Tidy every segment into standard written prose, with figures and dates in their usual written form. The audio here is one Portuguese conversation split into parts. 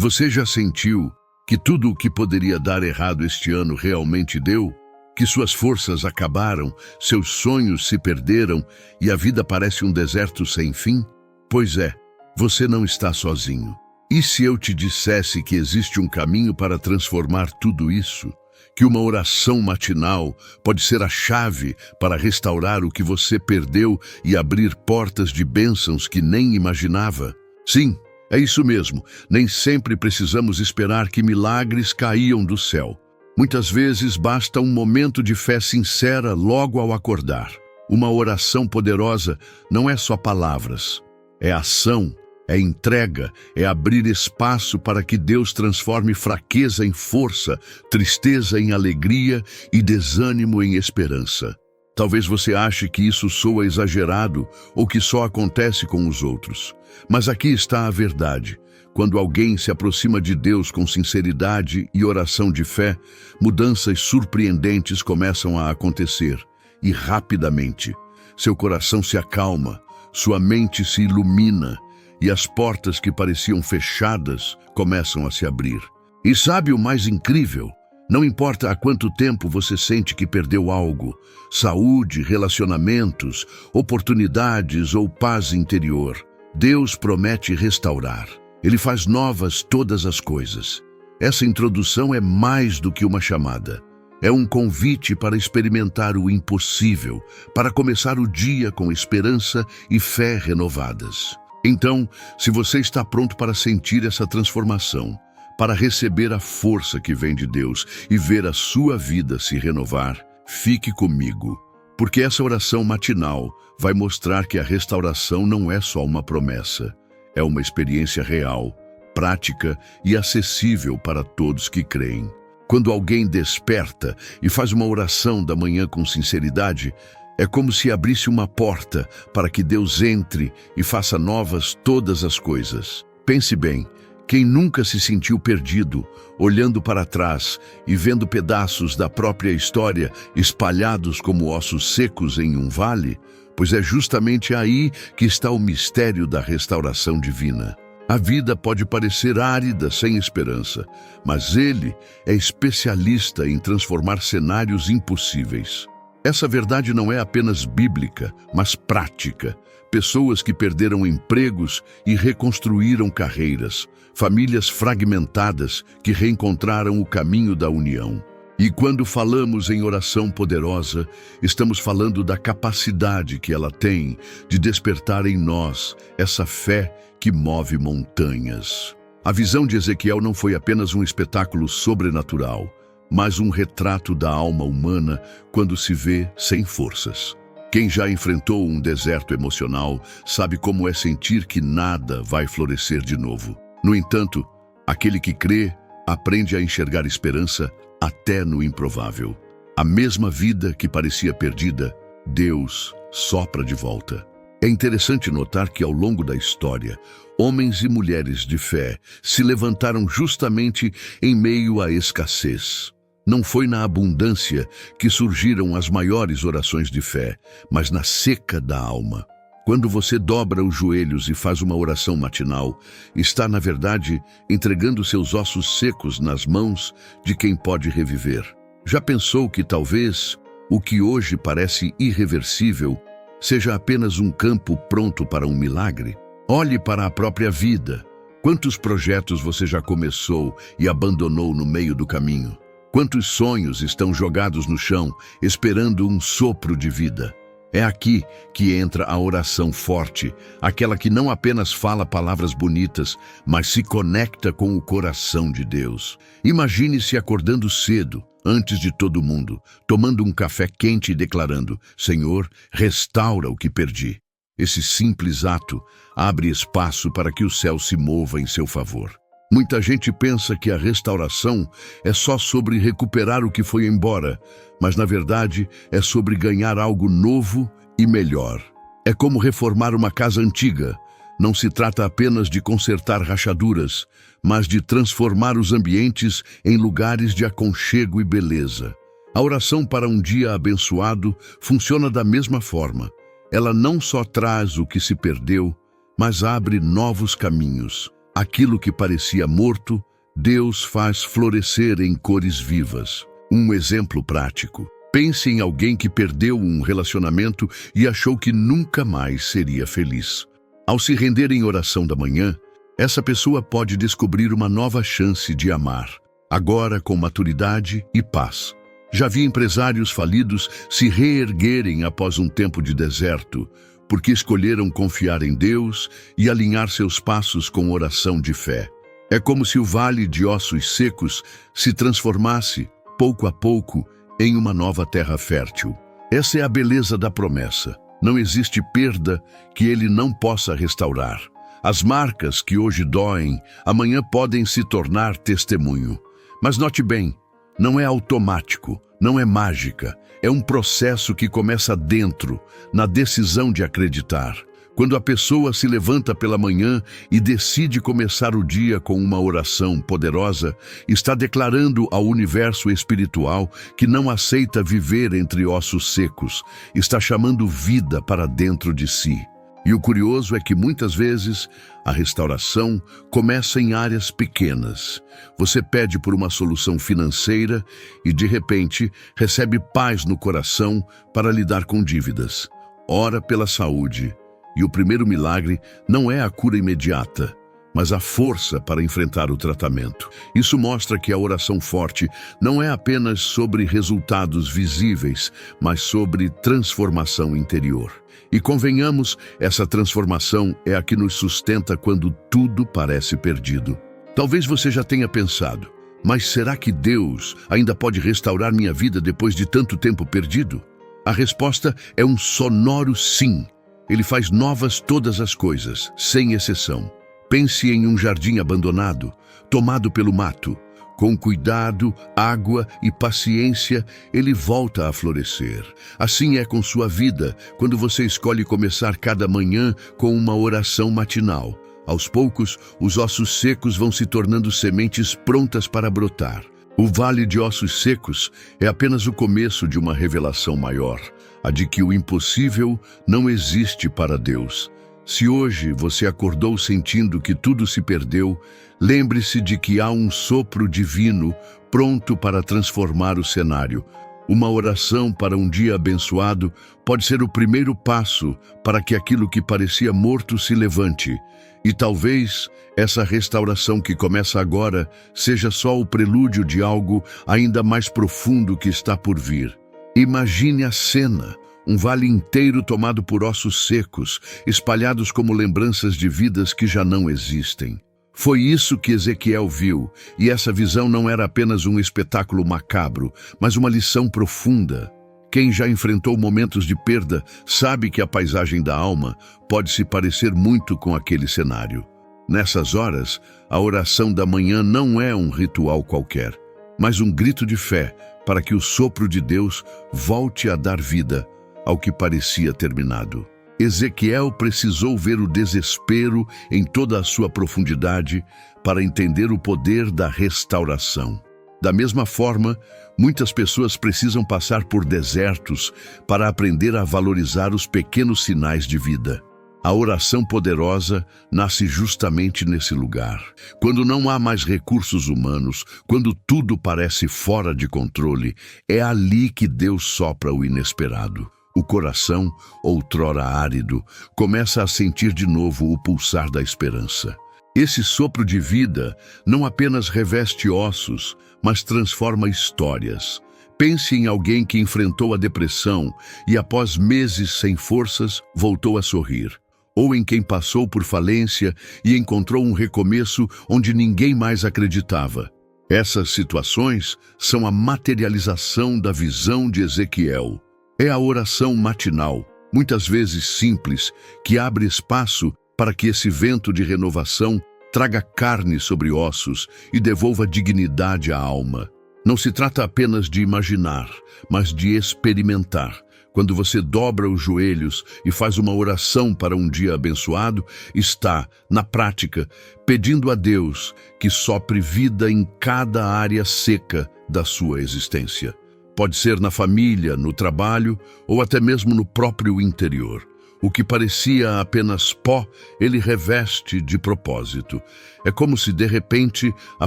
Você já sentiu que tudo o que poderia dar errado este ano realmente deu? Que suas forças acabaram, seus sonhos se perderam e a vida parece um deserto sem fim? Pois é, você não está sozinho. E se eu te dissesse que existe um caminho para transformar tudo isso? Que uma oração matinal pode ser a chave para restaurar o que você perdeu e abrir portas de bênçãos que nem imaginava? Sim, é isso mesmo. Nem sempre precisamos esperar que milagres caiam do céu. Muitas vezes basta um momento de fé sincera logo ao acordar. Uma oração poderosa não é só palavras, é ação, é entrega, é abrir espaço para que Deus transforme fraqueza em força, tristeza em alegria e desânimo em esperança. Talvez você ache que isso soa exagerado ou que só acontece com os outros. Mas aqui está a verdade. Quando alguém se aproxima de Deus com sinceridade e oração de fé, mudanças surpreendentes começam a acontecer, e rapidamente. Seu coração se acalma, sua mente se ilumina, e as portas que pareciam fechadas começam a se abrir. E sabe o mais incrível? Não importa há quanto tempo você sente que perdeu algo, saúde, relacionamentos, oportunidades ou paz interior, Deus promete restaurar. Ele faz novas todas as coisas. Essa introdução é mais do que uma chamada. É um convite para experimentar o impossível, para começar o dia com esperança e fé renovadas. Então, se você está pronto para sentir essa transformação, para receber a força que vem de Deus e ver a sua vida se renovar, fique comigo, porque essa oração matinal vai mostrar que a restauração não é só uma promessa. É uma experiência real, prática e acessível para todos que creem. Quando alguém desperta e faz uma oração da manhã com sinceridade, é como se abrisse uma porta para que Deus entre e faça novas todas as coisas. Pense bem, quem nunca se sentiu perdido, olhando para trás e vendo pedaços da própria história espalhados como ossos secos em um vale? Pois é justamente aí que está o mistério da restauração divina. A vida pode parecer árida, sem esperança, mas Ele é especialista em transformar cenários impossíveis. Essa verdade não é apenas bíblica, mas prática. Pessoas que perderam empregos e reconstruíram carreiras, famílias fragmentadas que reencontraram o caminho da união. E quando falamos em oração poderosa, estamos falando da capacidade que ela tem de despertar em nós essa fé que move montanhas. A visão de Ezequiel não foi apenas um espetáculo sobrenatural, mas um retrato da alma humana quando se vê sem forças. Quem já enfrentou um deserto emocional sabe como é sentir que nada vai florescer de novo. No entanto, aquele que crê aprende a enxergar esperança até no improvável. A mesma vida que parecia perdida, Deus sopra de volta. É interessante notar que ao longo da história, homens e mulheres de fé se levantaram justamente em meio à escassez. Não foi na abundância que surgiram as maiores orações de fé, mas na seca da alma. Quando você dobra os joelhos e faz uma oração matinal, está, na verdade, entregando seus ossos secos nas mãos de quem pode reviver. Já pensou que talvez o que hoje parece irreversível seja apenas um campo pronto para um milagre? Olhe para a própria vida. Quantos projetos você já começou e abandonou no meio do caminho? Quantos sonhos estão jogados no chão, esperando um sopro de vida? É aqui que entra a oração forte, aquela que não apenas fala palavras bonitas, mas se conecta com o coração de Deus. Imagine-se acordando cedo, antes de todo mundo, tomando um café quente e declarando: Senhor, restaura o que perdi. Esse simples ato abre espaço para que o céu se mova em seu favor. Muita gente pensa que a restauração é só sobre recuperar o que foi embora, mas na verdade é sobre ganhar algo novo e melhor. É como reformar uma casa antiga. Não se trata apenas de consertar rachaduras, mas de transformar os ambientes em lugares de aconchego e beleza. A oração para um dia abençoado funciona da mesma forma. Ela não só traz o que se perdeu, mas abre novos caminhos. Aquilo que parecia morto, Deus faz florescer em cores vivas. Um exemplo prático. Pense em alguém que perdeu um relacionamento e achou que nunca mais seria feliz. Ao se render em oração da manhã, essa pessoa pode descobrir uma nova chance de amar, agora com maturidade e paz. Já vi empresários falidos se reerguerem após um tempo de deserto, porque escolheram confiar em Deus e alinhar seus passos com oração de fé. É como se o vale de ossos secos se transformasse, pouco a pouco, em uma nova terra fértil. Essa é a beleza da promessa. Não existe perda que Ele não possa restaurar. As marcas que hoje doem, amanhã podem se tornar testemunho. Mas note bem, não é automático, não é mágica. É um processo que começa dentro, na decisão de acreditar. Quando a pessoa se levanta pela manhã e decide começar o dia com uma oração poderosa, está declarando ao universo espiritual que não aceita viver entre ossos secos, está chamando vida para dentro de si. E o curioso é que muitas vezes a restauração começa em áreas pequenas. Você pede por uma solução financeira e, de repente, recebe paz no coração para lidar com dívidas. Ora pela saúde. E o primeiro milagre não é a cura imediata, mas a força para enfrentar o tratamento. Isso mostra que a oração forte não é apenas sobre resultados visíveis, mas sobre transformação interior. E convenhamos, essa transformação é a que nos sustenta quando tudo parece perdido. Talvez você já tenha pensado, mas será que Deus ainda pode restaurar minha vida depois de tanto tempo perdido? A resposta é um sonoro sim. Ele faz novas todas as coisas, sem exceção. Pense em um jardim abandonado, tomado pelo mato. Com cuidado, água e paciência, ele volta a florescer. Assim é com sua vida, quando você escolhe começar cada manhã com uma oração matinal. Aos poucos, os ossos secos vão se tornando sementes prontas para brotar. O vale de ossos secos é apenas o começo de uma revelação maior, a de que o impossível não existe para Deus. Se hoje você acordou sentindo que tudo se perdeu, lembre-se de que há um sopro divino pronto para transformar o cenário. Uma oração para um dia abençoado pode ser o primeiro passo para que aquilo que parecia morto se levante. E talvez essa restauração que começa agora seja só o prelúdio de algo ainda mais profundo que está por vir. Imagine a cena, um vale inteiro tomado por ossos secos, espalhados como lembranças de vidas que já não existem. Foi isso que Ezequiel viu, e essa visão não era apenas um espetáculo macabro, mas uma lição profunda. Quem já enfrentou momentos de perda sabe que a paisagem da alma pode se parecer muito com aquele cenário. Nessas horas, a oração da manhã não é um ritual qualquer, mas um grito de fé para que o sopro de Deus volte a dar vida ao que parecia terminado. Ezequiel precisou ver o desespero em toda a sua profundidade para entender o poder da restauração. Da mesma forma, muitas pessoas precisam passar por desertos para aprender a valorizar os pequenos sinais de vida. A oração poderosa nasce justamente nesse lugar. Quando não há mais recursos humanos, quando tudo parece fora de controle, é ali que Deus sopra o inesperado. O coração, outrora árido, começa a sentir de novo o pulsar da esperança. Esse sopro de vida não apenas reveste ossos, mas transforma histórias. Pense em alguém que enfrentou a depressão e, após meses sem forças, voltou a sorrir. Ou em quem passou por falência e encontrou um recomeço onde ninguém mais acreditava. Essas situações são a materialização da visão de Ezequiel. É a oração matinal, muitas vezes simples, que abre espaço para que esse vento de renovação traga carne sobre ossos e devolva dignidade à alma. Não se trata apenas de imaginar, mas de experimentar. Quando você dobra os joelhos e faz uma oração para um dia abençoado, está, na prática, pedindo a Deus que sopre vida em cada área seca da sua existência. Pode ser na família, no trabalho ou até mesmo no próprio interior. O que parecia apenas pó, ele reveste de propósito. É como se, de repente, a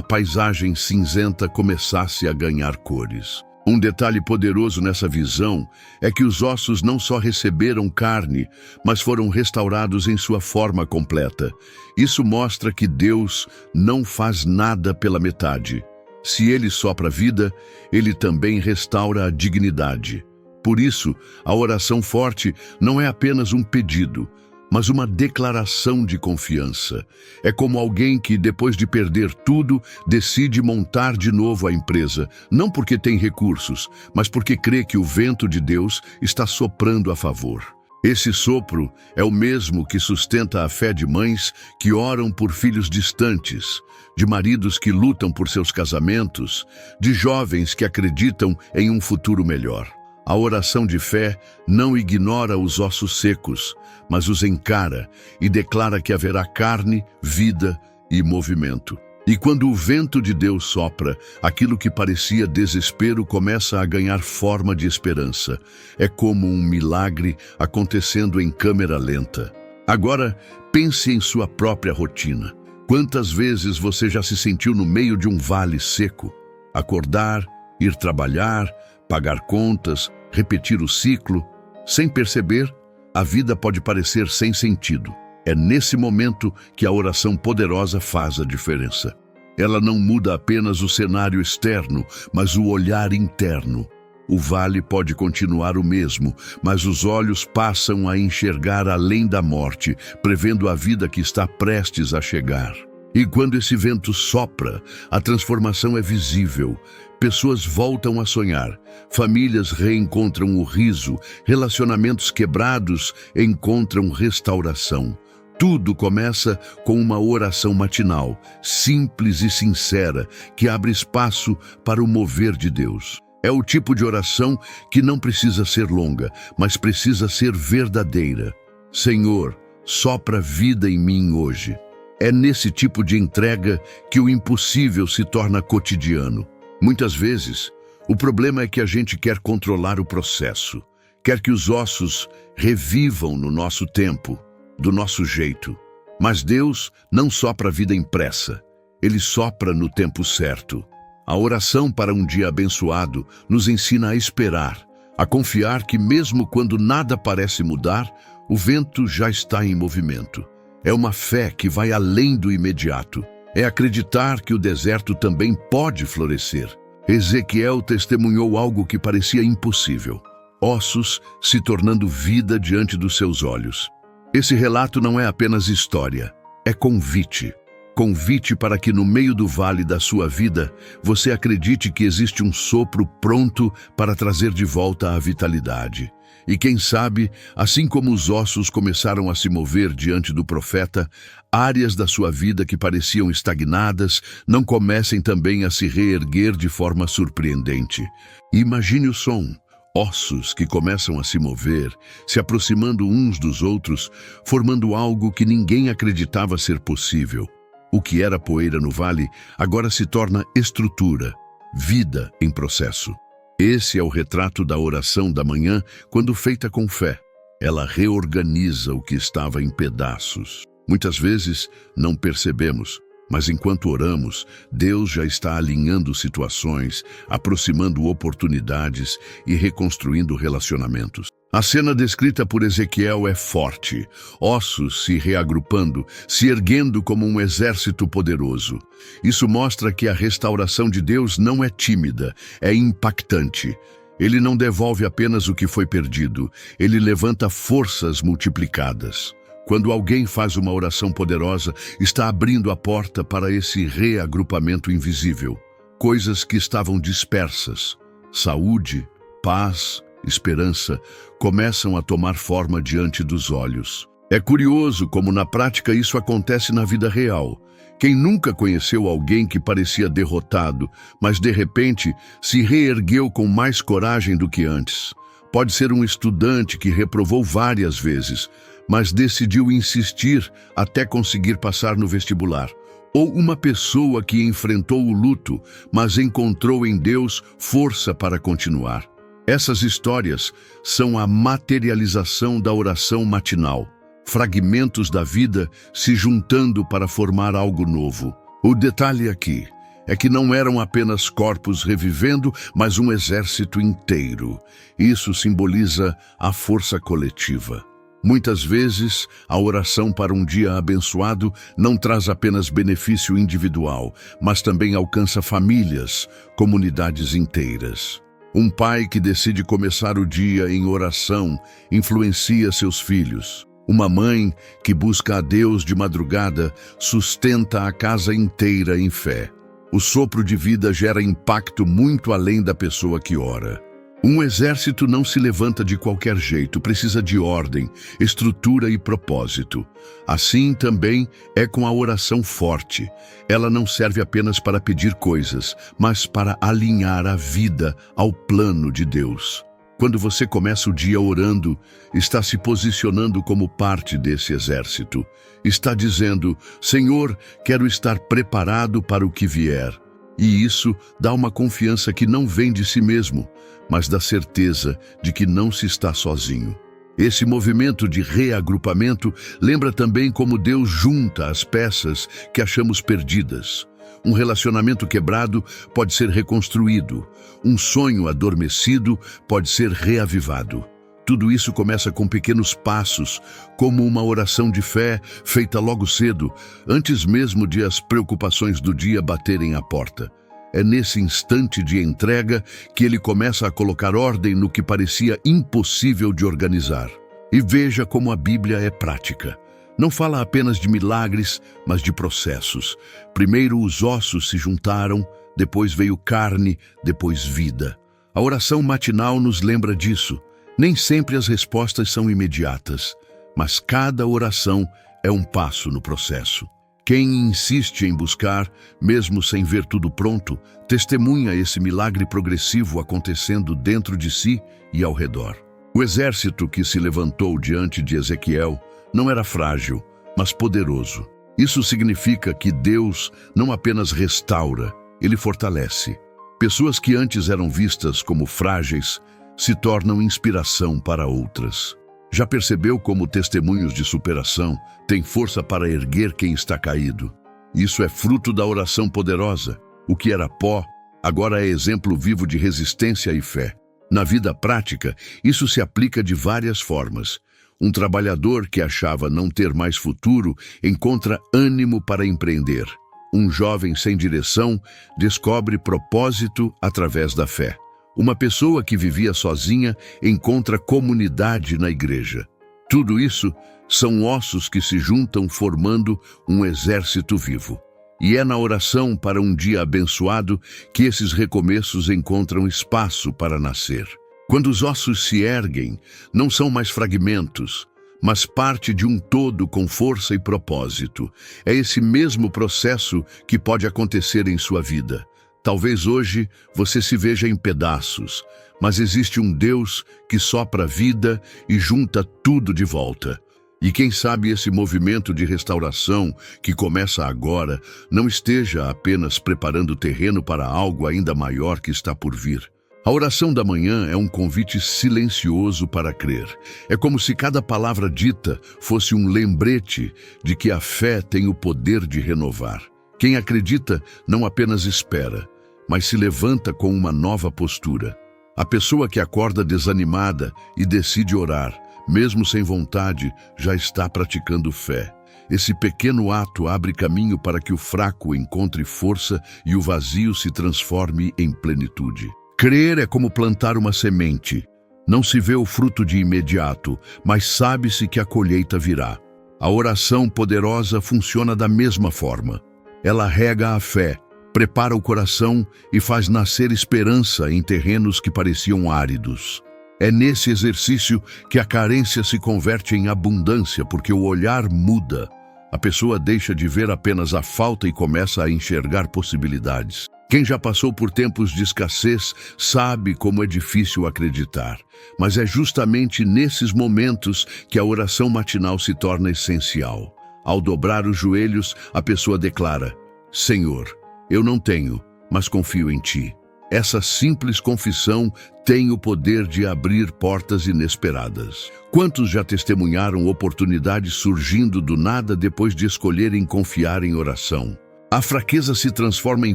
paisagem cinzenta começasse a ganhar cores. Um detalhe poderoso nessa visão é que os ossos não só receberam carne, mas foram restaurados em sua forma completa. Isso mostra que Deus não faz nada pela metade. Se Ele sopra a vida, Ele também restaura a dignidade. Por isso, a oração forte não é apenas um pedido, mas uma declaração de confiança. É como alguém que, depois de perder tudo, decide montar de novo a empresa, não porque tem recursos, mas porque crê que o vento de Deus está soprando a favor. Esse sopro é o mesmo que sustenta a fé de mães que oram por filhos distantes, de maridos que lutam por seus casamentos, de jovens que acreditam em um futuro melhor. A oração de fé não ignora os ossos secos, mas os encara e declara que haverá carne, vida e movimento. E quando o vento de Deus sopra, aquilo que parecia desespero começa a ganhar forma de esperança. É como um milagre acontecendo em câmera lenta. Agora, pense em sua própria rotina. Quantas vezes você já se sentiu no meio de um vale seco? Acordar, ir trabalhar, pagar contas, repetir o ciclo. Sem perceber, a vida pode parecer sem sentido. É nesse momento que a oração poderosa faz a diferença. Ela não muda apenas o cenário externo, mas o olhar interno. O vale pode continuar o mesmo, mas os olhos passam a enxergar além da morte, prevendo a vida que está prestes a chegar. E quando esse vento sopra, a transformação é visível. Pessoas voltam a sonhar, famílias reencontram o riso, relacionamentos quebrados encontram restauração. Tudo começa com uma oração matinal, simples e sincera, que abre espaço para o mover de Deus. É o tipo de oração que não precisa ser longa, mas precisa ser verdadeira. Senhor, sopra vida em mim hoje. É nesse tipo de entrega que o impossível se torna cotidiano. Muitas vezes, o problema é que a gente quer controlar o processo, quer que os ossos revivam no nosso tempo, do nosso jeito. Mas Deus não sopra a vida em pressa, Ele sopra no tempo certo. A oração para um dia abençoado nos ensina a esperar, a confiar que mesmo quando nada parece mudar, o vento já está em movimento. É uma fé que vai além do imediato. É acreditar que o deserto também pode florescer. Ezequiel testemunhou algo que parecia impossível. Ossos se tornando vida diante dos seus olhos. Esse relato não é apenas história, é convite. Convite para que no meio do vale da sua vida, você acredite que existe um sopro pronto para trazer de volta a vitalidade. E quem sabe, assim como os ossos começaram a se mover diante do profeta, áreas da sua vida que pareciam estagnadas não comecem também a se reerguer de forma surpreendente. Imagine o som. Ossos que começam a se mover, se aproximando uns dos outros, formando algo que ninguém acreditava ser possível. O que era poeira no vale agora se torna estrutura, vida em processo. Esse é o retrato da oração da manhã quando feita com fé. Ela reorganiza o que estava em pedaços. Muitas vezes não percebemos, mas enquanto oramos, Deus já está alinhando situações, aproximando oportunidades e reconstruindo relacionamentos. A cena descrita por Ezequiel é forte, ossos se reagrupando, se erguendo como um exército poderoso. Isso mostra que a restauração de Deus não é tímida, é impactante. Ele não devolve apenas o que foi perdido, ele levanta forças multiplicadas. Quando alguém faz uma oração poderosa, está abrindo a porta para esse reagrupamento invisível. Coisas que estavam dispersas, saúde, paz, esperança, começam a tomar forma diante dos olhos. É curioso como na prática isso acontece na vida real. Quem nunca conheceu alguém que parecia derrotado, mas de repente se reergueu com mais coragem do que antes? Pode ser um estudante que reprovou várias vezes, mas decidiu insistir até conseguir passar no vestibular. Ou uma pessoa que enfrentou o luto, mas encontrou em Deus força para continuar. Essas histórias são a materialização da oração matinal, fragmentos da vida se juntando para formar algo novo. O detalhe aqui é que não eram apenas corpos revivendo, mas um exército inteiro. Isso simboliza a força coletiva. Muitas vezes, a oração para um dia abençoado não traz apenas benefício individual, mas também alcança famílias, comunidades inteiras. Um pai que decide começar o dia em oração influencia seus filhos. Uma mãe que busca a Deus de madrugada sustenta a casa inteira em fé. O sopro de vida gera impacto muito além da pessoa que ora. Um exército não se levanta de qualquer jeito, precisa de ordem, estrutura e propósito. Assim também é com a oração forte. Ela não serve apenas para pedir coisas, mas para alinhar a vida ao plano de Deus. Quando você começa o dia orando, está se posicionando como parte desse exército. Está dizendo: Senhor, quero estar preparado para o que vier. E isso dá uma confiança que não vem de si mesmo, mas da certeza de que não se está sozinho. Esse movimento de reagrupamento lembra também como Deus junta as peças que achamos perdidas. Um relacionamento quebrado pode ser reconstruído. Um sonho adormecido pode ser reavivado. Tudo isso começa com pequenos passos, como uma oração de fé feita logo cedo, antes mesmo de as preocupações do dia baterem à porta. É nesse instante de entrega que ele começa a colocar ordem no que parecia impossível de organizar. E veja como a Bíblia é prática. Não fala apenas de milagres, mas de processos. Primeiro os ossos se juntaram, depois veio carne, depois vida. A oração matinal nos lembra disso. Nem sempre as respostas são imediatas, mas cada oração é um passo no processo. Quem insiste em buscar, mesmo sem ver tudo pronto, testemunha esse milagre progressivo acontecendo dentro de si e ao redor. O exército que se levantou diante de Ezequiel não era frágil, mas poderoso. Isso significa que Deus não apenas restaura, Ele fortalece. Pessoas que antes eram vistas como frágeis se tornam inspiração para outras. Já percebeu como testemunhos de superação têm força para erguer quem está caído? Isso é fruto da oração poderosa. O que era pó, agora é exemplo vivo de resistência e fé. Na vida prática, isso se aplica de várias formas. Um trabalhador que achava não ter mais futuro encontra ânimo para empreender. Um jovem sem direção descobre propósito através da fé. Uma pessoa que vivia sozinha encontra comunidade na igreja. Tudo isso são ossos que se juntam formando um exército vivo. E é na oração para um dia abençoado que esses recomeços encontram espaço para nascer. Quando os ossos se erguem, não são mais fragmentos, mas parte de um todo com força e propósito. É esse mesmo processo que pode acontecer em sua vida. Talvez hoje você se veja em pedaços, mas existe um Deus que sopra a vida e junta tudo de volta. E quem sabe esse movimento de restauração que começa agora não esteja apenas preparando o terreno para algo ainda maior que está por vir. A oração da manhã é um convite silencioso para crer. É como se cada palavra dita fosse um lembrete de que a fé tem o poder de renovar. Quem acredita não apenas espera, mas se levanta com uma nova postura. A pessoa que acorda desanimada e decide orar, mesmo sem vontade, já está praticando fé. Esse pequeno ato abre caminho para que o fraco encontre força e o vazio se transforme em plenitude. Crer é como plantar uma semente. Não se vê o fruto de imediato, mas sabe-se que a colheita virá. A oração poderosa funciona da mesma forma. Ela rega a fé, prepara o coração e faz nascer esperança em terrenos que pareciam áridos. É nesse exercício que a carência se converte em abundância, porque o olhar muda. A pessoa deixa de ver apenas a falta e começa a enxergar possibilidades. Quem já passou por tempos de escassez sabe como é difícil acreditar. Mas é justamente nesses momentos que a oração matinal se torna essencial. Ao dobrar os joelhos, a pessoa declara: Senhor, eu não tenho, mas confio em Ti. Essa simples confissão tem o poder de abrir portas inesperadas. Quantos já testemunharam oportunidades surgindo do nada depois de escolherem confiar em oração? A fraqueza se transforma em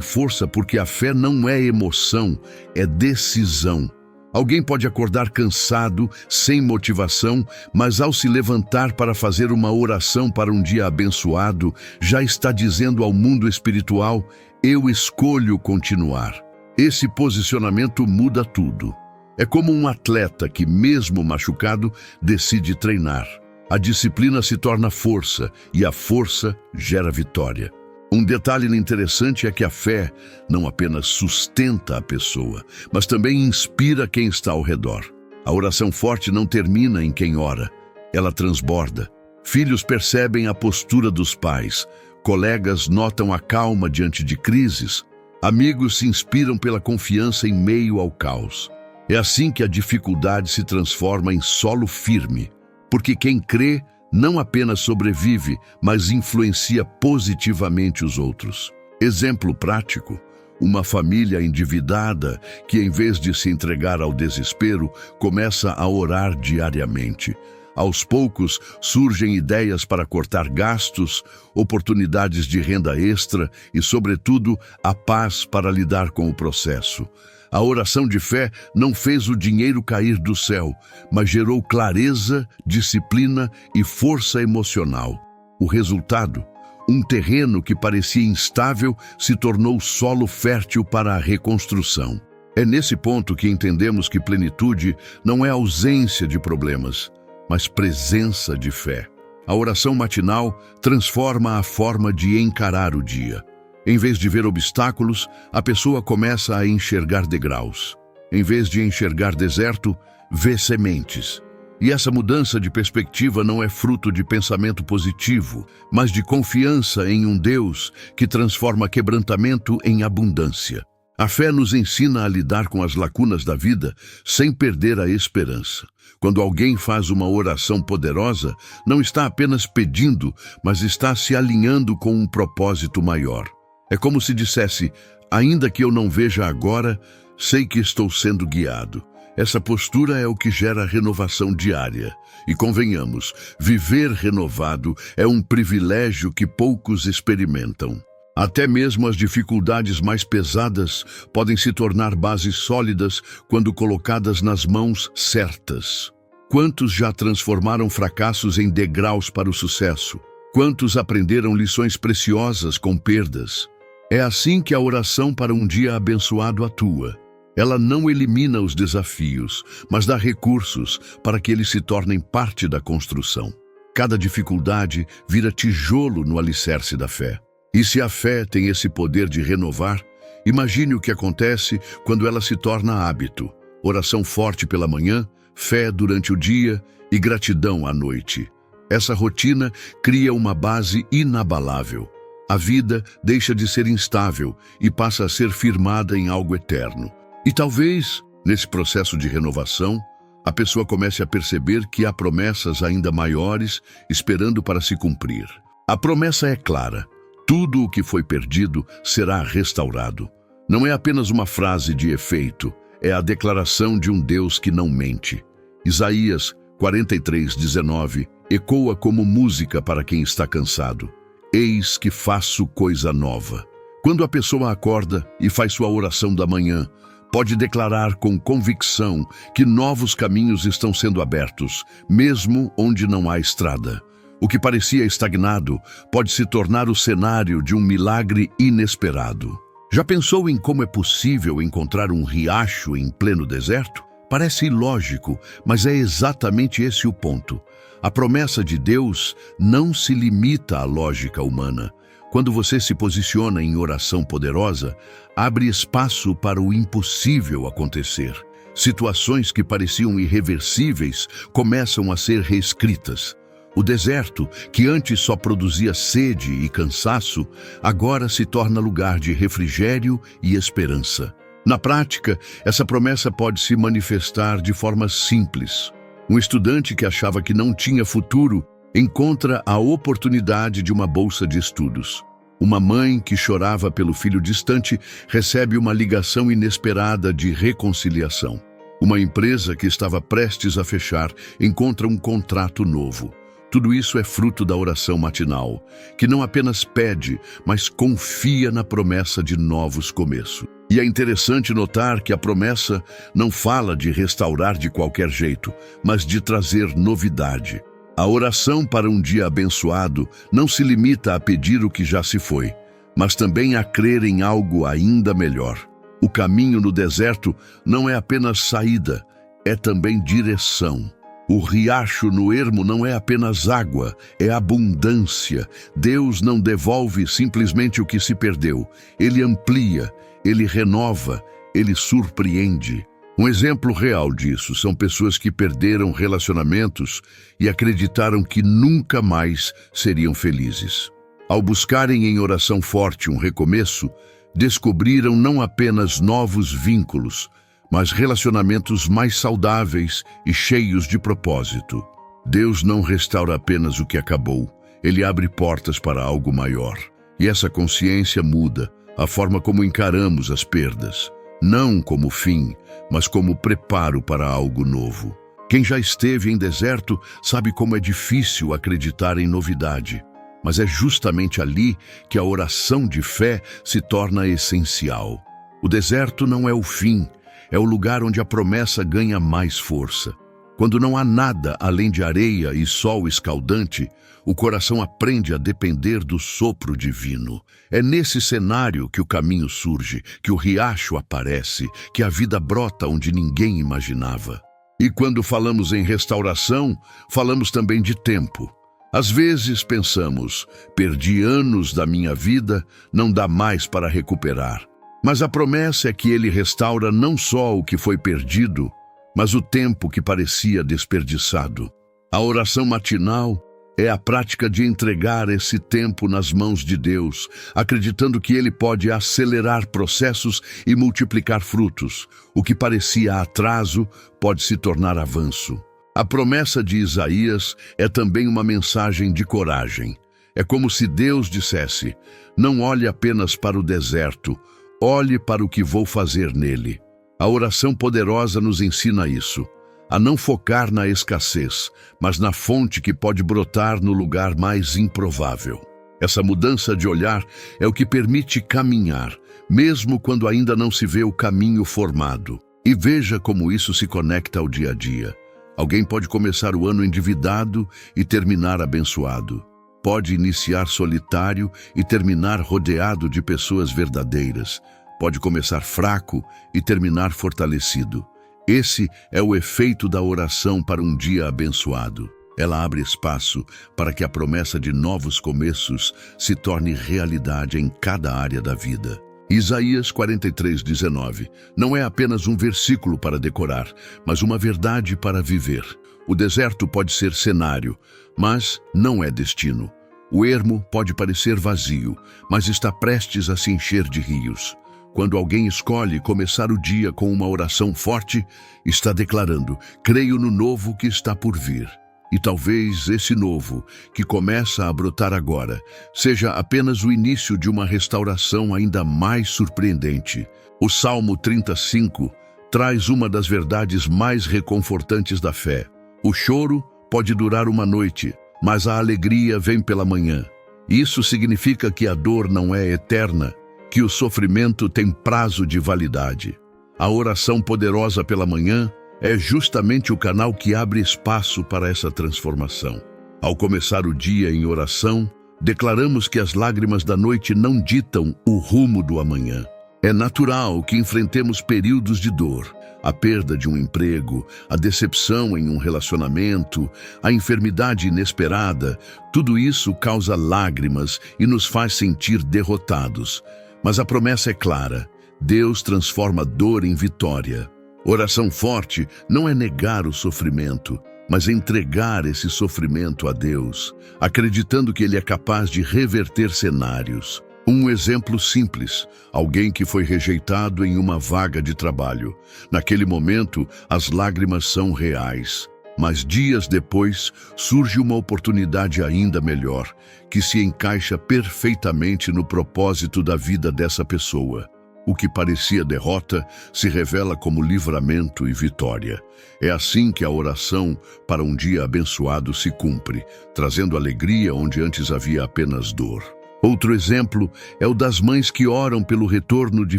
força porque a fé não é emoção, é decisão. Alguém pode acordar cansado, sem motivação, mas ao se levantar para fazer uma oração para um dia abençoado, já está dizendo ao mundo espiritual: eu escolho continuar. Esse posicionamento muda tudo. É como um atleta que, mesmo machucado, decide treinar. A disciplina se torna força e a força gera vitória. Um detalhe interessante é que a fé não apenas sustenta a pessoa, mas também inspira quem está ao redor. A oração forte não termina em quem ora, ela transborda. Filhos percebem a postura dos pais, colegas notam a calma diante de crises, amigos se inspiram pela confiança em meio ao caos. É assim que a dificuldade se transforma em solo firme, porque quem crê não apenas sobrevive, mas influencia positivamente os outros. Exemplo prático: uma família endividada que, em vez de se entregar ao desespero, começa a orar diariamente. Aos poucos, surgem ideias para cortar gastos, oportunidades de renda extra e, sobretudo, a paz para lidar com o processo. A oração de fé não fez o dinheiro cair do céu, mas gerou clareza, disciplina e força emocional. O resultado: um terreno que parecia instável se tornou solo fértil para a reconstrução. É nesse ponto que entendemos que plenitude não é ausência de problemas, mas presença de fé. A oração matinal transforma a forma de encarar o dia. Em vez de ver obstáculos, a pessoa começa a enxergar degraus. Em vez de enxergar deserto, vê sementes. E essa mudança de perspectiva não é fruto de pensamento positivo, mas de confiança em um Deus que transforma quebrantamento em abundância. A fé nos ensina a lidar com as lacunas da vida sem perder a esperança. Quando alguém faz uma oração poderosa, não está apenas pedindo, mas está se alinhando com um propósito maior. É como se dissesse: ainda que eu não veja agora, sei que estou sendo guiado. Essa postura é o que gera renovação diária. E convenhamos, viver renovado é um privilégio que poucos experimentam. Até mesmo as dificuldades mais pesadas podem se tornar bases sólidas quando colocadas nas mãos certas. Quantos já transformaram fracassos em degraus para o sucesso? Quantos aprenderam lições preciosas com perdas? É assim que a oração para um dia abençoado atua. Ela não elimina os desafios, mas dá recursos para que eles se tornem parte da construção. Cada dificuldade vira tijolo no alicerce da fé. E se a fé tem esse poder de renovar, imagine o que acontece quando ela se torna hábito. Oração forte pela manhã, fé durante o dia e gratidão à noite. Essa rotina cria uma base inabalável. A vida deixa de ser instável e passa a ser firmada em algo eterno. E talvez, nesse processo de renovação, a pessoa comece a perceber que há promessas ainda maiores esperando para se cumprir. A promessa é clara: tudo o que foi perdido será restaurado. Não é apenas uma frase de efeito, é a declaração de um Deus que não mente. Isaías 43:19 ecoa como música para quem está cansado. Eis que faço coisa nova. Quando a pessoa acorda e faz sua oração da manhã, pode declarar com convicção que novos caminhos estão sendo abertos, mesmo onde não há estrada. O que parecia estagnado pode se tornar o cenário de um milagre inesperado. Já pensou em como é possível encontrar um riacho em pleno deserto? Parece ilógico, mas é exatamente esse o ponto. A promessa de Deus não se limita à lógica humana. Quando você se posiciona em oração poderosa, abre espaço para o impossível acontecer. Situações que pareciam irreversíveis começam a ser reescritas. O deserto, que antes só produzia sede e cansaço, agora se torna lugar de refrigério e esperança. Na prática, essa promessa pode se manifestar de forma simples. Um estudante que achava que não tinha futuro encontra a oportunidade de uma bolsa de estudos. Uma mãe que chorava pelo filho distante recebe uma ligação inesperada de reconciliação. Uma empresa que estava prestes a fechar encontra um contrato novo. Tudo isso é fruto da oração matinal, que não apenas pede, mas confia na promessa de novos começos. E é interessante notar que a promessa não fala de restaurar de qualquer jeito, mas de trazer novidade. A oração para um dia abençoado não se limita a pedir o que já se foi, mas também a crer em algo ainda melhor. O caminho no deserto não é apenas saída, é também direção. O riacho no ermo não é apenas água, é abundância. Deus não devolve simplesmente o que se perdeu. Ele amplia, Ele renova, Ele surpreende. Um exemplo real disso são pessoas que perderam relacionamentos e acreditaram que nunca mais seriam felizes. Ao buscarem em oração forte um recomeço, descobriram não apenas novos vínculos, mas relacionamentos mais saudáveis e cheios de propósito. Deus não restaura apenas o que acabou, Ele abre portas para algo maior. E essa consciência muda a forma como encaramos as perdas, não como fim, mas como preparo para algo novo. Quem já esteve em deserto sabe como é difícil acreditar em novidade, mas é justamente ali que a oração de fé se torna essencial. O deserto não é o fim, é o lugar onde a promessa ganha mais força. Quando não há nada além de areia e sol escaldante, o coração aprende a depender do sopro divino. É nesse cenário que o caminho surge, que o riacho aparece, que a vida brota onde ninguém imaginava. E quando falamos em restauração, falamos também de tempo. Às vezes pensamos, perdi anos da minha vida, não dá mais para recuperar. Mas a promessa é que Ele restaura não só o que foi perdido, mas o tempo que parecia desperdiçado. A oração matinal é a prática de entregar esse tempo nas mãos de Deus, acreditando que Ele pode acelerar processos e multiplicar frutos. O que parecia atraso pode se tornar avanço. A promessa de Isaías é também uma mensagem de coragem. É como se Deus dissesse: não olhe apenas para o deserto, olhe para o que vou fazer nele. A oração poderosa nos ensina isso, a não focar na escassez, mas na fonte que pode brotar no lugar mais improvável. Essa mudança de olhar é o que permite caminhar, mesmo quando ainda não se vê o caminho formado. E veja como isso se conecta ao dia a dia. Alguém pode começar o ano endividado e terminar abençoado. Pode iniciar solitário e terminar rodeado de pessoas verdadeiras. Pode começar fraco e terminar fortalecido. Esse é o efeito da oração para um dia abençoado. Ela abre espaço para que a promessa de novos começos se torne realidade em cada área da vida. Isaías 43:19 não é apenas um versículo para decorar, mas uma verdade para viver. O deserto pode ser cenário, mas não é destino. O ermo pode parecer vazio, mas está prestes a se encher de rios. Quando alguém escolhe começar o dia com uma oração forte, está declarando: creio no novo que está por vir. E talvez esse novo, que começa a brotar agora, seja apenas o início de uma restauração ainda mais surpreendente. O Salmo 35 traz uma das verdades mais reconfortantes da fé. O choro pode durar uma noite, mas a alegria vem pela manhã. Isso significa que a dor não é eterna, que o sofrimento tem prazo de validade. A oração poderosa pela manhã é justamente o canal que abre espaço para essa transformação. Ao começar o dia em oração, declaramos que as lágrimas da noite não ditam o rumo do amanhã. É natural que enfrentemos períodos de dor, a perda de um emprego, a decepção em um relacionamento, a enfermidade inesperada. Tudo isso causa lágrimas e nos faz sentir derrotados. Mas a promessa é clara: Deus transforma dor em vitória. Oração forte não é negar o sofrimento, mas entregar esse sofrimento a Deus, acreditando que Ele é capaz de reverter cenários. Um exemplo simples: alguém que foi rejeitado em uma vaga de trabalho. Naquele momento, as lágrimas são reais. Mas dias depois surge uma oportunidade ainda melhor, que se encaixa perfeitamente no propósito da vida dessa pessoa. O que parecia derrota se revela como livramento e vitória. É assim que a oração para um dia abençoado se cumpre, trazendo alegria onde antes havia apenas dor. Outro exemplo é o das mães que oram pelo retorno de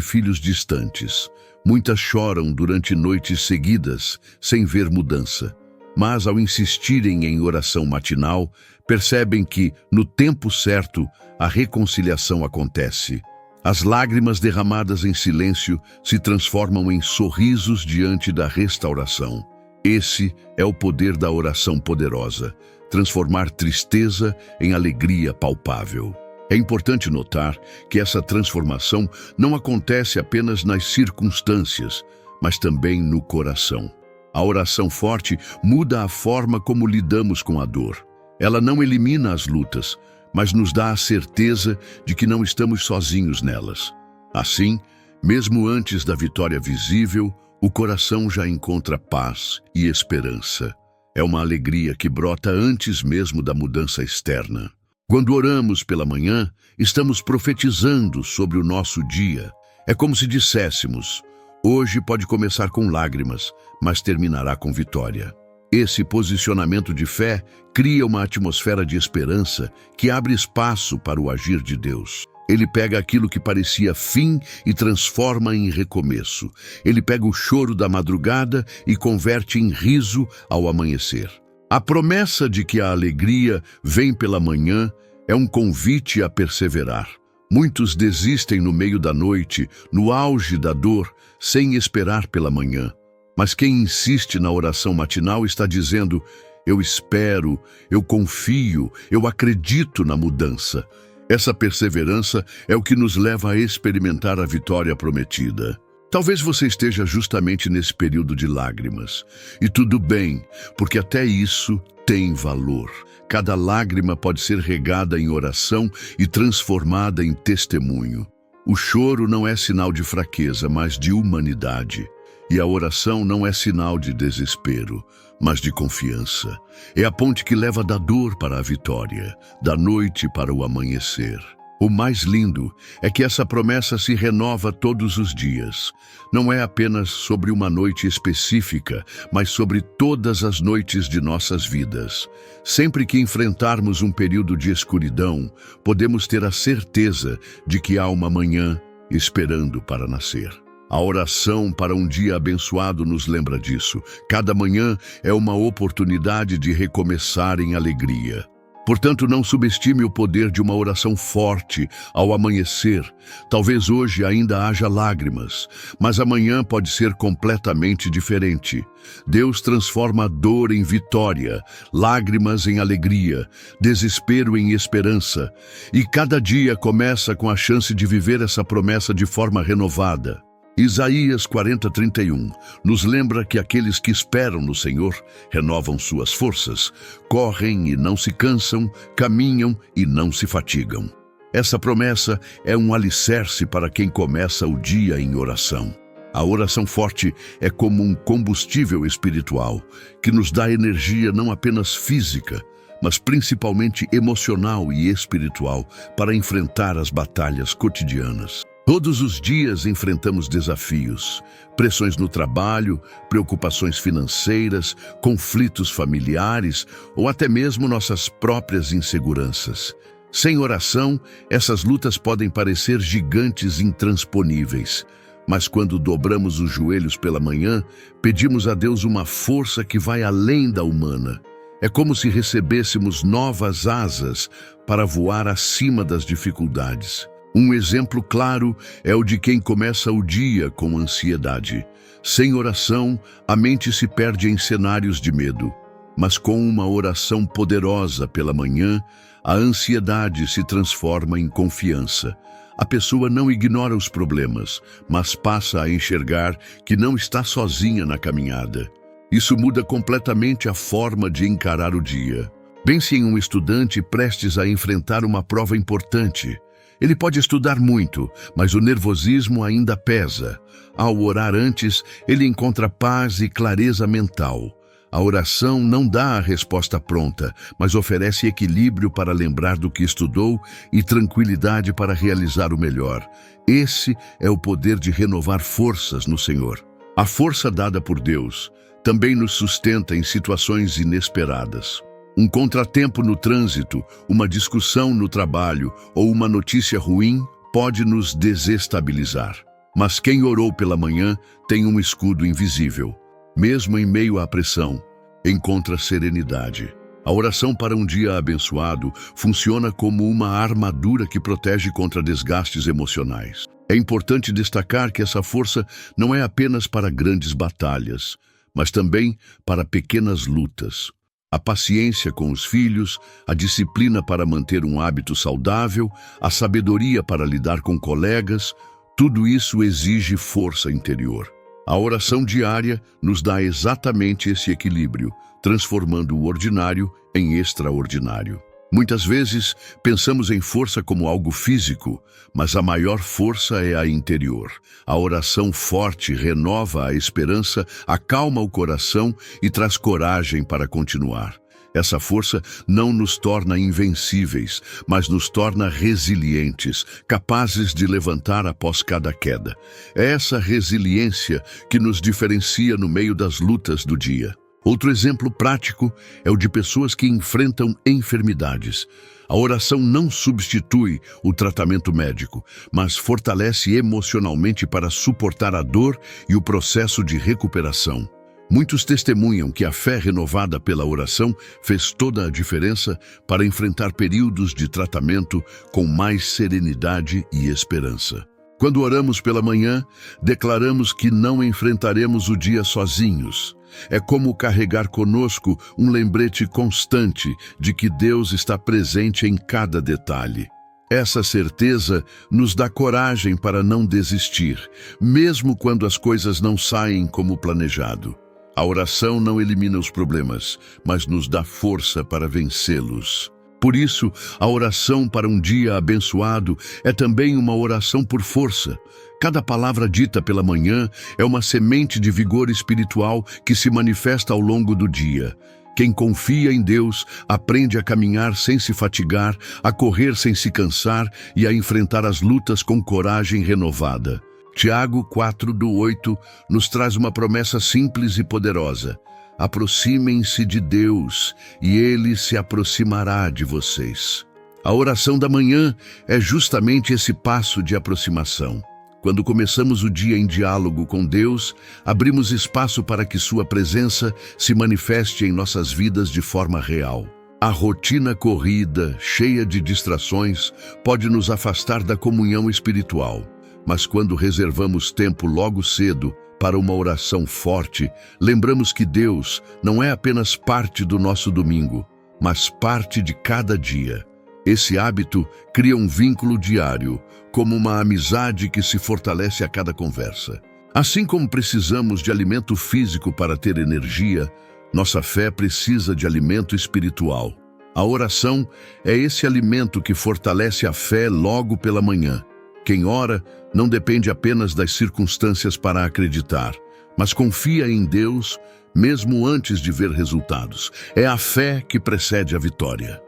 filhos distantes. Muitas choram durante noites seguidas, sem ver mudança. Mas, ao insistirem em oração matinal, percebem que, no tempo certo, a reconciliação acontece. As lágrimas derramadas em silêncio se transformam em sorrisos diante da restauração. Esse é o poder da oração poderosa, transformar tristeza em alegria palpável. É importante notar que essa transformação não acontece apenas nas circunstâncias, mas também no coração. A oração forte muda a forma como lidamos com a dor. Ela não elimina as lutas, mas nos dá a certeza de que não estamos sozinhos nelas. Assim, mesmo antes da vitória visível, o coração já encontra paz e esperança. É uma alegria que brota antes mesmo da mudança externa. Quando oramos pela manhã, estamos profetizando sobre o nosso dia. É como se disséssemos: hoje pode começar com lágrimas, mas terminará com vitória. Esse posicionamento de fé cria uma atmosfera de esperança que abre espaço para o agir de Deus. Ele pega aquilo que parecia fim e transforma em recomeço. Ele pega o choro da madrugada e converte em riso ao amanhecer. A promessa de que a alegria vem pela manhã é um convite a perseverar. Muitos desistem no meio da noite, no auge da dor, sem esperar pela manhã. Mas quem insiste na oração matinal está dizendo: eu espero, eu confio, eu acredito na mudança. Essa perseverança é o que nos leva a experimentar a vitória prometida. Talvez você esteja justamente nesse período de lágrimas. E tudo bem, porque até isso tem valor. Cada lágrima pode ser regada em oração e transformada em testemunho. O choro não é sinal de fraqueza, mas de humanidade. E a oração não é sinal de desespero, mas de confiança. É a ponte que leva da dor para a vitória, da noite para o amanhecer. O mais lindo é que essa promessa se renova todos os dias. Não é apenas sobre uma noite específica, mas sobre todas as noites de nossas vidas. Sempre que enfrentarmos um período de escuridão, podemos ter a certeza de que há uma manhã esperando para nascer. A oração para um dia abençoado nos lembra disso. Cada manhã é uma oportunidade de recomeçar em alegria. Portanto, não subestime o poder de uma oração forte ao amanhecer. Talvez hoje ainda haja lágrimas, mas amanhã pode ser completamente diferente. Deus transforma a dor em vitória, lágrimas em alegria, desespero em esperança. E cada dia começa com a chance de viver essa promessa de forma renovada. Isaías 40:31 nos lembra que aqueles que esperam no Senhor renovam suas forças, correm e não se cansam, caminham e não se fatigam. Essa promessa é um alicerce para quem começa o dia em oração. A oração forte é como um combustível espiritual que nos dá energia não apenas física, mas principalmente emocional e espiritual para enfrentar as batalhas cotidianas. Todos os dias enfrentamos desafios, pressões no trabalho, preocupações financeiras, conflitos familiares ou até mesmo nossas próprias inseguranças. Sem oração, essas lutas podem parecer gigantes intransponíveis, mas quando dobramos os joelhos pela manhã, pedimos a Deus uma força que vai além da humana. É como se recebêssemos novas asas para voar acima das dificuldades. Um exemplo claro é o de quem começa o dia com ansiedade. Sem oração, a mente se perde em cenários de medo. Mas com uma oração poderosa pela manhã, a ansiedade se transforma em confiança. A pessoa não ignora os problemas, mas passa a enxergar que não está sozinha na caminhada. Isso muda completamente a forma de encarar o dia. Pense em um estudante prestes a enfrentar uma prova importante. Ele pode estudar muito, mas o nervosismo ainda pesa. Ao orar antes, ele encontra paz e clareza mental. A oração não dá a resposta pronta, mas oferece equilíbrio para lembrar do que estudou e tranquilidade para realizar o melhor. Esse é o poder de renovar forças no Senhor. A força dada por Deus também nos sustenta em situações inesperadas. Um contratempo no trânsito, uma discussão no trabalho ou uma notícia ruim pode nos desestabilizar. Mas quem orou pela manhã tem um escudo invisível. Mesmo em meio à pressão, encontra serenidade. A oração para um dia abençoado funciona como uma armadura que protege contra desgastes emocionais. É importante destacar que essa força não é apenas para grandes batalhas, mas também para pequenas lutas. A paciência com os filhos, a disciplina para manter um hábito saudável, a sabedoria para lidar com colegas, tudo isso exige força interior. A oração diária nos dá exatamente esse equilíbrio, transformando o ordinário em extraordinário. Muitas vezes pensamos em força como algo físico, mas a maior força é a interior. A oração forte renova a esperança, acalma o coração e traz coragem para continuar. Essa força não nos torna invencíveis, mas nos torna resilientes, capazes de levantar após cada queda. É essa resiliência que nos diferencia no meio das lutas do dia. Outro exemplo prático é o de pessoas que enfrentam enfermidades. A oração não substitui o tratamento médico, mas fortalece emocionalmente para suportar a dor e o processo de recuperação. Muitos testemunham que a fé renovada pela oração fez toda a diferença para enfrentar períodos de tratamento com mais serenidade e esperança. Quando oramos pela manhã, declaramos que não enfrentaremos o dia sozinhos. É como carregar conosco um lembrete constante de que Deus está presente em cada detalhe. Essa certeza nos dá coragem para não desistir, mesmo quando as coisas não saem como planejado. A oração não elimina os problemas, mas nos dá força para vencê-los. Por isso, a oração para um dia abençoado é também uma oração por força. Cada palavra dita pela manhã é uma semente de vigor espiritual que se manifesta ao longo do dia. Quem confia em Deus aprende a caminhar sem se fatigar, a correr sem se cansar e a enfrentar as lutas com coragem renovada. Tiago 4:8 nos traz uma promessa simples e poderosa. Aproximem-se de Deus e Ele se aproximará de vocês. A oração da manhã é justamente esse passo de aproximação. Quando começamos o dia em diálogo com Deus, abrimos espaço para que Sua presença se manifeste em nossas vidas de forma real. A rotina corrida, cheia de distrações, pode nos afastar da comunhão espiritual. Mas quando reservamos tempo logo cedo para uma oração forte, lembramos que Deus não é apenas parte do nosso domingo, mas parte de cada dia. Esse hábito cria um vínculo diário, como uma amizade que se fortalece a cada conversa. Assim como precisamos de alimento físico para ter energia, nossa fé precisa de alimento espiritual. A oração é esse alimento que fortalece a fé logo pela manhã. Quem ora não depende apenas das circunstâncias para acreditar, mas confia em Deus mesmo antes de ver resultados. É a fé que precede a vitória.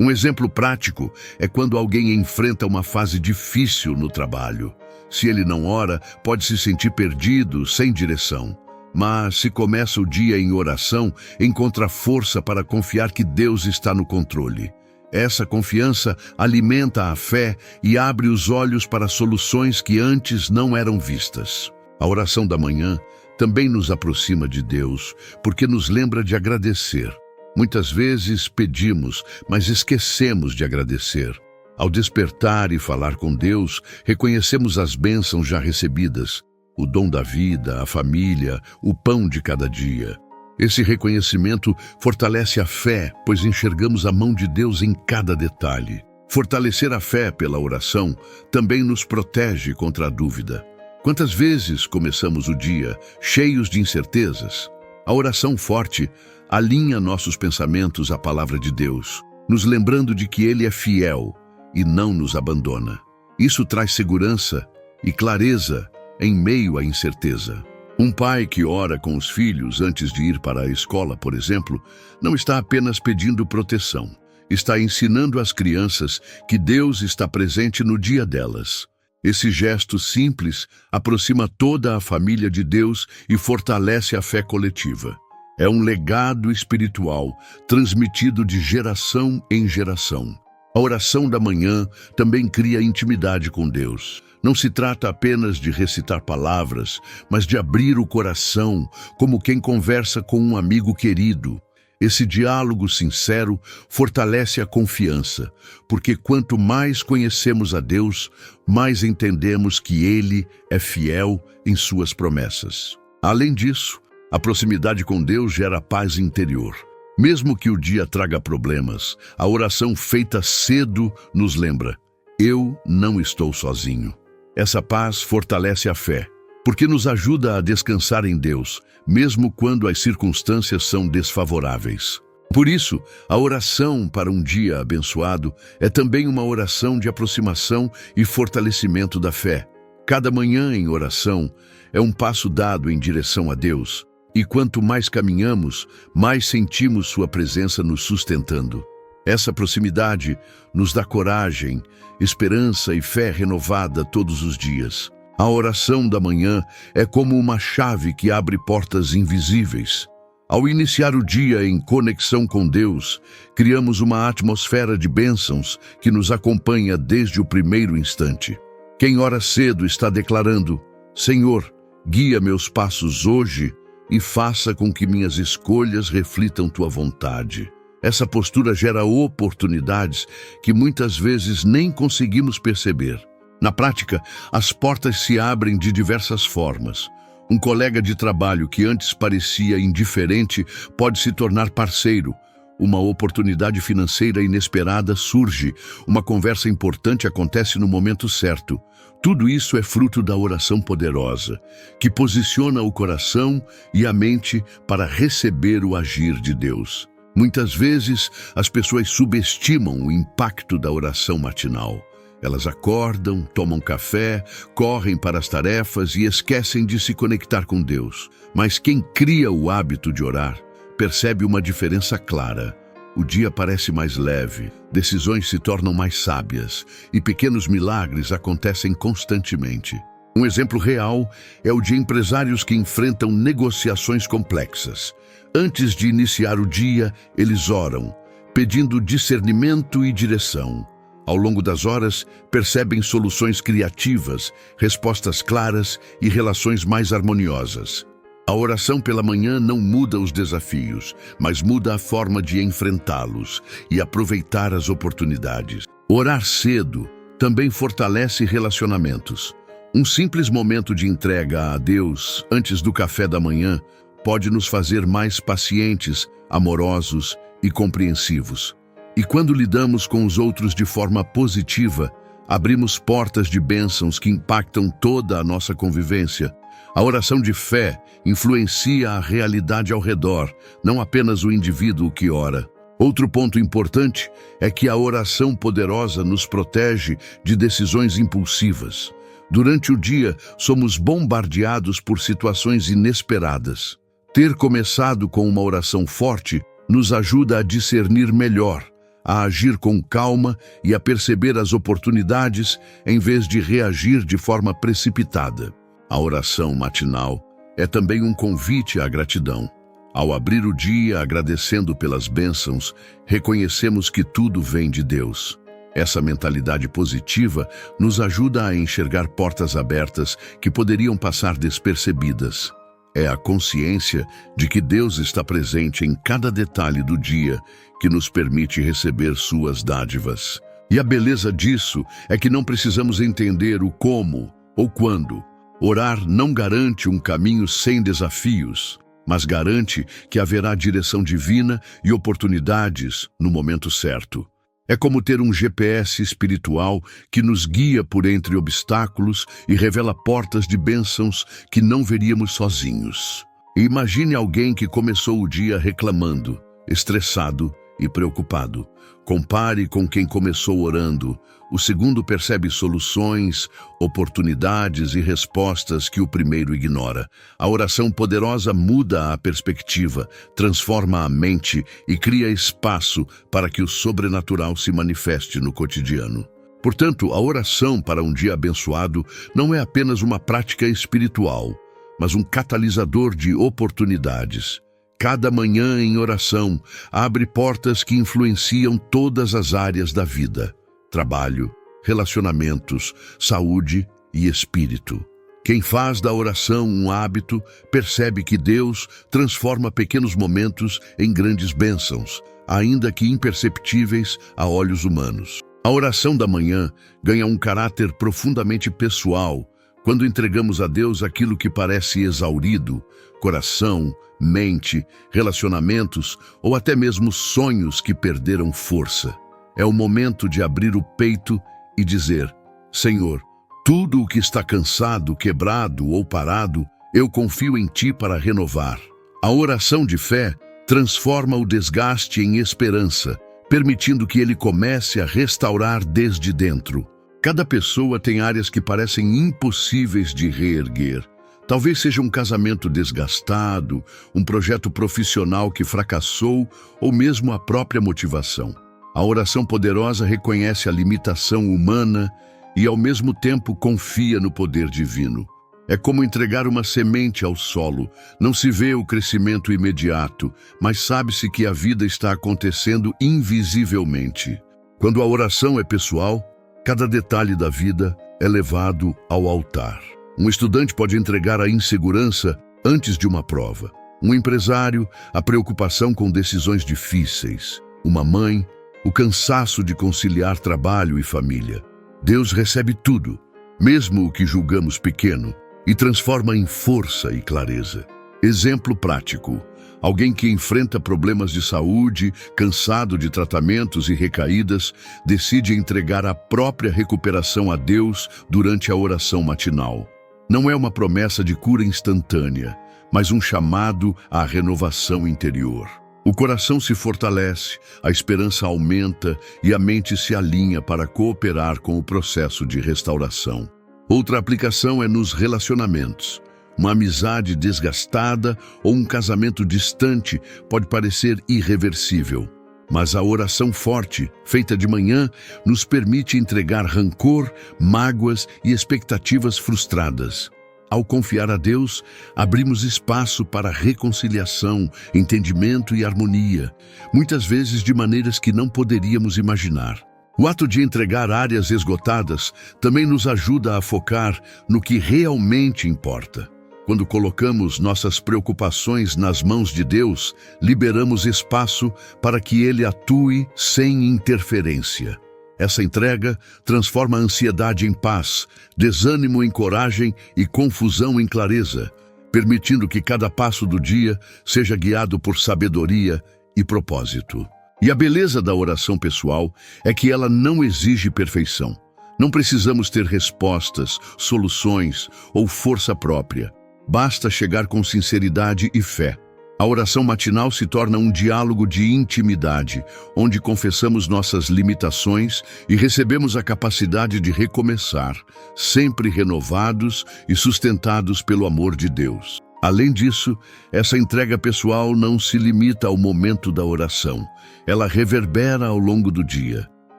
Um exemplo prático é quando alguém enfrenta uma fase difícil no trabalho. Se ele não ora, pode se sentir perdido, sem direção. Mas se começa o dia em oração, encontra força para confiar que Deus está no controle. Essa confiança alimenta a fé e abre os olhos para soluções que antes não eram vistas. A oração da manhã também nos aproxima de Deus, porque nos lembra de agradecer. Muitas vezes pedimos, mas esquecemos de agradecer. Ao despertar e falar com Deus, reconhecemos as bênçãos já recebidas, o dom da vida, a família, o pão de cada dia. Esse reconhecimento fortalece a fé, pois enxergamos a mão de Deus em cada detalhe. Fortalecer a fé pela oração também nos protege contra a dúvida. Quantas vezes começamos o dia cheios de incertezas? A oração forte alinha nossos pensamentos à palavra de Deus, nos lembrando de que Ele é fiel e não nos abandona. Isso traz segurança e clareza em meio à incerteza. Um pai que ora com os filhos antes de ir para a escola, por exemplo, não está apenas pedindo proteção, está ensinando às crianças que Deus está presente no dia delas. Esse gesto simples aproxima toda a família de Deus e fortalece a fé coletiva. É um legado espiritual transmitido de geração em geração. A oração da manhã também cria intimidade com Deus. Não se trata apenas de recitar palavras, mas de abrir o coração como quem conversa com um amigo querido. Esse diálogo sincero fortalece a confiança, porque quanto mais conhecemos a Deus, mais entendemos que Ele é fiel em suas promessas. Além disso, a proximidade com Deus gera paz interior. Mesmo que o dia traga problemas, a oração feita cedo nos lembra: eu não estou sozinho. Essa paz fortalece a fé, porque nos ajuda a descansar em Deus, mesmo quando as circunstâncias são desfavoráveis. Por isso, a oração para um dia abençoado é também uma oração de aproximação e fortalecimento da fé. Cada manhã em oração é um passo dado em direção a Deus, e quanto mais caminhamos, mais sentimos sua presença nos sustentando. Essa proximidade nos dá coragem, esperança e fé renovada todos os dias. A oração da manhã é como uma chave que abre portas invisíveis. Ao iniciar o dia em conexão com Deus, criamos uma atmosfera de bênçãos que nos acompanha desde o primeiro instante. Quem ora cedo está declarando: Senhor, guia meus passos hoje e faça com que minhas escolhas reflitam tua vontade. Essa postura gera oportunidades que muitas vezes nem conseguimos perceber. Na prática, as portas se abrem de diversas formas. Um colega de trabalho que antes parecia indiferente pode se tornar parceiro. Uma oportunidade financeira inesperada surge. Uma conversa importante acontece no momento certo. Tudo isso é fruto da oração poderosa, que posiciona o coração e a mente para receber o agir de Deus. Muitas vezes, as pessoas subestimam o impacto da oração matinal. Elas acordam, tomam café, correm para as tarefas e esquecem de se conectar com Deus. Mas quem cria o hábito de orar percebe uma diferença clara. O dia parece mais leve, decisões se tornam mais sábias e pequenos milagres acontecem constantemente. Um exemplo real é o de empresários que enfrentam negociações complexas. Antes de iniciar o dia, eles oram, pedindo discernimento e direção. Ao longo das horas, percebem soluções criativas, respostas claras e relações mais harmoniosas. A oração pela manhã não muda os desafios, mas muda a forma de enfrentá-los e aproveitar as oportunidades. Orar cedo também fortalece relacionamentos. Um simples momento de entrega a Deus antes do café da manhã pode nos fazer mais pacientes, amorosos e compreensivos. E quando lidamos com os outros de forma positiva, abrimos portas de bênçãos que impactam toda a nossa convivência. A oração de fé influencia a realidade ao redor, não apenas o indivíduo que ora. Outro ponto importante é que a oração poderosa nos protege de decisões impulsivas. Durante o dia, somos bombardeados por situações inesperadas. Ter começado com uma oração forte nos ajuda a discernir melhor, a agir com calma e a perceber as oportunidades em vez de reagir de forma precipitada. A oração matinal é também um convite à gratidão. Ao abrir o dia agradecendo pelas bênçãos, reconhecemos que tudo vem de Deus. Essa mentalidade positiva nos ajuda a enxergar portas abertas que poderiam passar despercebidas. É a consciência de que Deus está presente em cada detalhe do dia que nos permite receber suas dádivas. E a beleza disso é que não precisamos entender o como ou quando. Orar não garante um caminho sem desafios, mas garante que haverá direção divina e oportunidades no momento certo. É como ter um GPS espiritual que nos guia por entre obstáculos e revela portas de bênçãos que não veríamos sozinhos. E imagine alguém que começou o dia reclamando, estressado e preocupado. Compare com quem começou orando. O segundo percebe soluções, oportunidades e respostas que o primeiro ignora. A oração poderosa muda a perspectiva, transforma a mente e cria espaço para que o sobrenatural se manifeste no cotidiano. Portanto, a oração para um dia abençoado não é apenas uma prática espiritual, mas um catalisador de oportunidades. Cada manhã em oração abre portas que influenciam todas as áreas da vida: trabalho, relacionamentos, saúde e espírito. Quem faz da oração um hábito percebe que Deus transforma pequenos momentos em grandes bênçãos, ainda que imperceptíveis a olhos humanos. A oração da manhã ganha um caráter profundamente pessoal quando entregamos a Deus aquilo que parece exaurido: coração, mente, relacionamentos ou até mesmo sonhos que perderam força. É o momento de abrir o peito e dizer: Senhor, tudo o que está cansado, quebrado ou parado, eu confio em Ti para renovar. A oração de fé transforma o desgaste em esperança, permitindo que Ele comece a restaurar desde dentro. Cada pessoa tem áreas que parecem impossíveis de reerguer. Talvez seja um casamento desgastado, um projeto profissional que fracassou ou mesmo a própria motivação. A oração poderosa reconhece a limitação humana e, ao mesmo tempo, confia no poder divino. É como entregar uma semente ao solo. Não se vê o crescimento imediato, mas sabe-se que a vida está acontecendo invisivelmente. Quando a oração é pessoal, cada detalhe da vida é levado ao altar. Um estudante pode entregar a insegurança antes de uma prova. Um empresário, a preocupação com decisões difíceis. Uma mãe, o cansaço de conciliar trabalho e família. Deus recebe tudo, mesmo o que julgamos pequeno, e transforma em força e clareza. Exemplo prático: alguém que enfrenta problemas de saúde, cansado de tratamentos e recaídas, decide entregar a própria recuperação a Deus durante a oração matinal. Não é uma promessa de cura instantânea, mas um chamado à renovação interior. O coração se fortalece, a esperança aumenta e a mente se alinha para cooperar com o processo de restauração. Outra aplicação é nos relacionamentos. Uma amizade desgastada ou um casamento distante pode parecer irreversível, mas a oração forte, feita de manhã, nos permite entregar rancor, mágoas e expectativas frustradas. Ao confiar a Deus, abrimos espaço para reconciliação, entendimento e harmonia, muitas vezes de maneiras que não poderíamos imaginar. O ato de entregar áreas esgotadas também nos ajuda a focar no que realmente importa. Quando colocamos nossas preocupações nas mãos de Deus, liberamos espaço para que Ele atue sem interferência. Essa entrega transforma a ansiedade em paz, desânimo em coragem e confusão em clareza, permitindo que cada passo do dia seja guiado por sabedoria e propósito. E a beleza da oração pessoal é que ela não exige perfeição. Não precisamos ter respostas, soluções ou força própria. Basta chegar com sinceridade e fé. A oração matinal se torna um diálogo de intimidade, onde confessamos nossas limitações e recebemos a capacidade de recomeçar, sempre renovados e sustentados pelo amor de Deus. Além disso, essa entrega pessoal não se limita ao momento da oração. Ela reverbera ao longo do dia.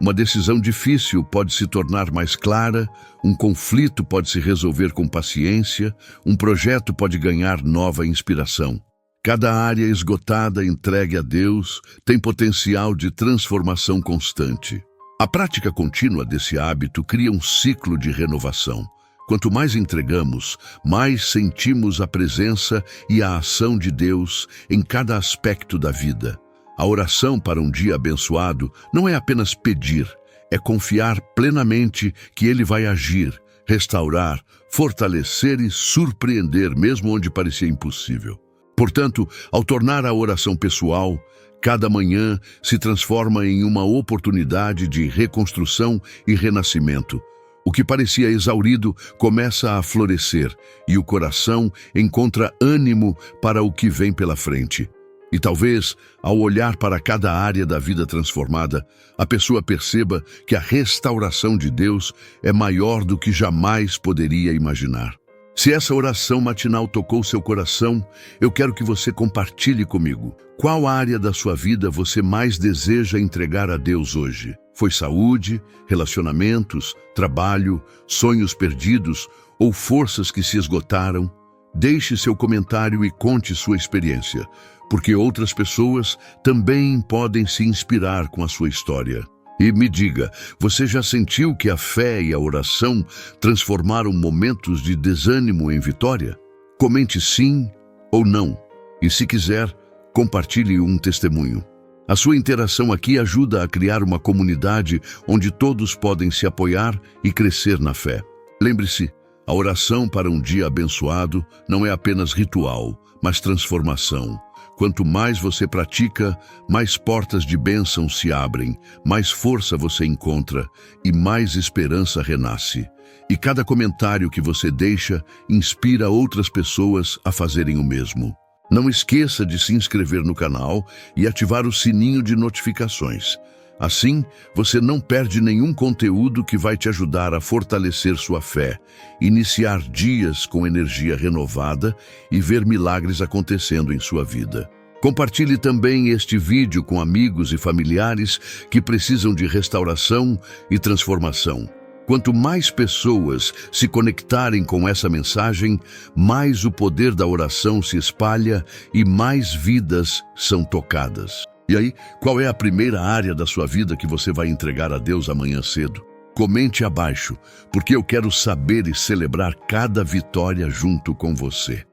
Uma decisão difícil pode se tornar mais clara, um conflito pode se resolver com paciência, um projeto pode ganhar nova inspiração. Cada área esgotada entregue a Deus tem potencial de transformação constante. A prática contínua desse hábito cria um ciclo de renovação. Quanto mais entregamos, mais sentimos a presença e a ação de Deus em cada aspecto da vida. A oração para um dia abençoado não é apenas pedir, é confiar plenamente que Ele vai agir, restaurar, fortalecer e surpreender mesmo onde parecia impossível. Portanto, ao tornar a oração pessoal, cada manhã se transforma em uma oportunidade de reconstrução e renascimento. O que parecia exaurido começa a florescer e o coração encontra ânimo para o que vem pela frente. E talvez, ao olhar para cada área da vida transformada, a pessoa perceba que a restauração de Deus é maior do que jamais poderia imaginar. Se essa oração matinal tocou seu coração, eu quero que você compartilhe comigo. Qual área da sua vida você mais deseja entregar a Deus hoje? Foi saúde, relacionamentos, trabalho, sonhos perdidos ou forças que se esgotaram? Deixe seu comentário e conte sua experiência, porque outras pessoas também podem se inspirar com a sua história. E me diga, você já sentiu que a fé e a oração transformaram momentos de desânimo em vitória? Comente sim ou não. E se quiser, compartilhe um testemunho. A sua interação aqui ajuda a criar uma comunidade onde todos podem se apoiar e crescer na fé. Lembre-se, a oração para um dia abençoado não é apenas ritual, mas transformação. Quanto mais você pratica, mais portas de bênção se abrem, mais força você encontra e mais esperança renasce. E cada comentário que você deixa inspira outras pessoas a fazerem o mesmo. Não esqueça de se inscrever no canal e ativar o sininho de notificações. Assim, você não perde nenhum conteúdo que vai te ajudar a fortalecer sua fé, iniciar dias com energia renovada e ver milagres acontecendo em sua vida. Compartilhe também este vídeo com amigos e familiares que precisam de restauração e transformação. Quanto mais pessoas se conectarem com essa mensagem, mais o poder da oração se espalha e mais vidas são tocadas. E aí, qual é a primeira área da sua vida que você vai entregar a Deus amanhã cedo? Comente abaixo, porque eu quero saber e celebrar cada vitória junto com você.